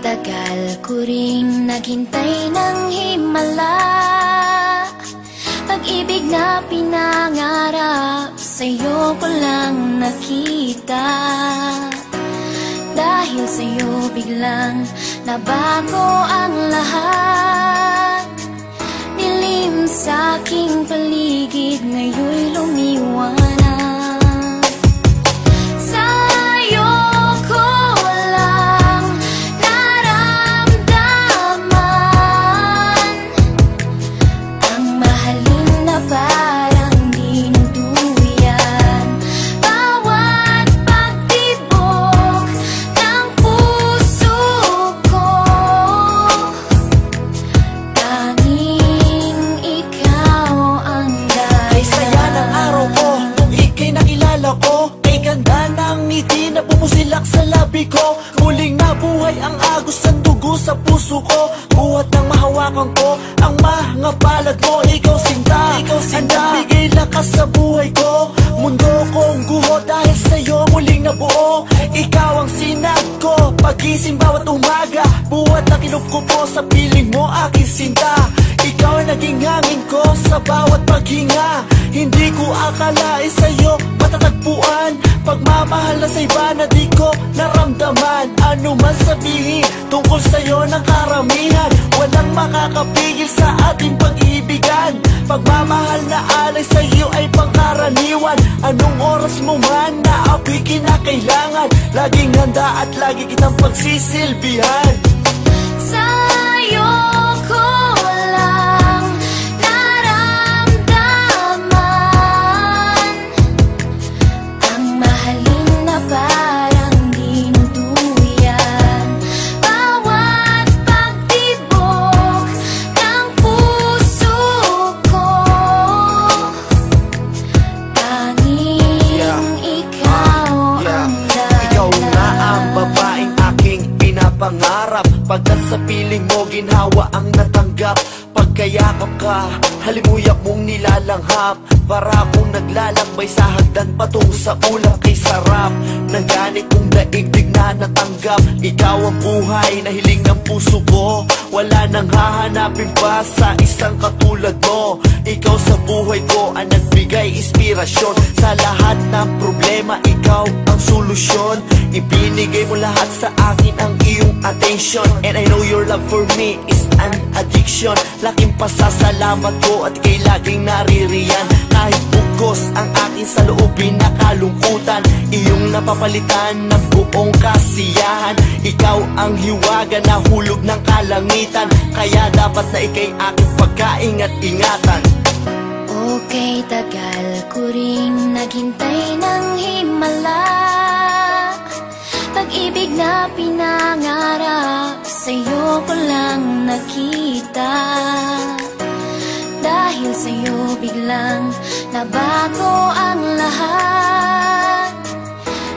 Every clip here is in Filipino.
tagal ko ring naghintay ng himala, pag-ibig na pinangarap sa'yo ko lang nakita. Dahil sa'yo biglang nabago ang lahat, dilim sa aking paligid ngayon'y lumiwanag. Pumusilak sa labi ko, muling nabuhay ang agos ng dugo sa puso ko. Buhat ng mahawakan ko ang mga palad mo. Ikaw sinta, ang nagbigay lakas sa buhay ko. Mundo kong guho dahil sa'yo muling nabuo. Ikaw ang sinag ko, pagising bawat umaga. Buhat na kinukupo sa piling mo aking sinta. Ikaw ang naging hangin ko sa bawat paghinga. Hindi ko akalain sa'yo matatagpuan pagmamahal na sa iba na di ko naramdaman. Ano man sabihin tungkol sa'yo ng karamihan, walang makakapigil sa ating pag-ibigan. Pagmamahal na alay sa'yo ay pangkaraniwan. Anong oras mo man na ako'y kinakailangan, laging handa at lagi kitang pagsisilbihan. Sa'yo ko pangarap, pagkat sa piling mo ginhawa ang natanggap. Pagkayakap ka, halimuyak mong nilalanghap. Para akong naglalakbay sa hagdan patungo sa ulap kay sarap ng ganit kong daigdig na natanggap. Ikaw ang buhay na hiling ng puso ko, wala nang hahanapin pa sa isang katulad mo. Ikaw sa buhay ko ang nagbigay inspirasyon. Sa lahat ng problema, ikaw ang solusyon. Ibinigay mo lahat sa akin ang iyong attention, and I know your love for me is an addiction. Laking pasasalamat ko at ika'y laging naririyan. Kahit bugos ang aking saloobin na kalungkutan, iyong napapalitan ng buong kasiyahan. Ikaw ang hiwaga na hulog ng kalangitan, kaya dapat na ika'y aking pagkaingat-ingatan. Okay, tagal ko ring naghintay ng himala, pag-ibig na pinangarap sa'yo ko lang nakita. Dahil sa'yo biglang nabago ang lahat,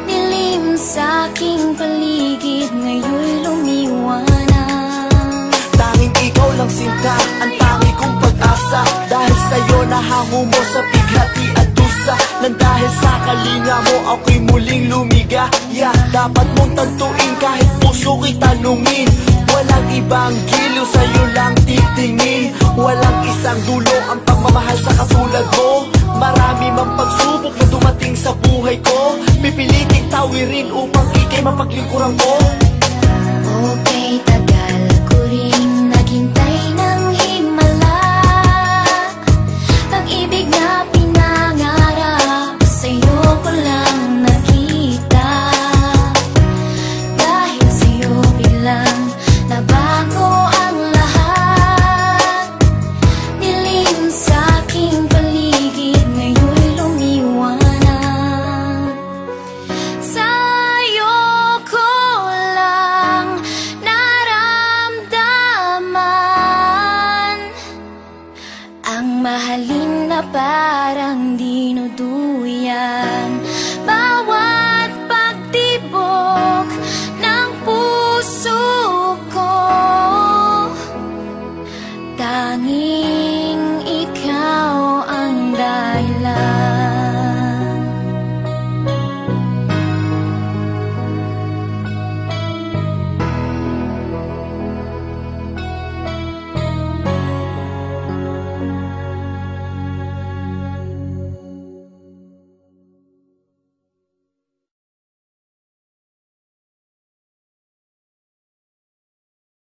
dilim sa aking paligid ngayon'y lumiwanag. Tanging ikaw lang sinta, ang tangi kong pag-asa. Dahil sa'yo nahango mo sa bighati at dusa, nang dahil sa kalinga mo ako'y muling lumigaya. Dapat mong tantuin kahit puso ko'y tanungin. Walang ibang giliw, sa'yo lang titingin. Walang isang dulo ang pagmamahal sa katulad mo. Marami mang pagsubok na dumating sa buhay ko, pipiliting tawirin upang ika'y mapaglingkuran ko. Okay,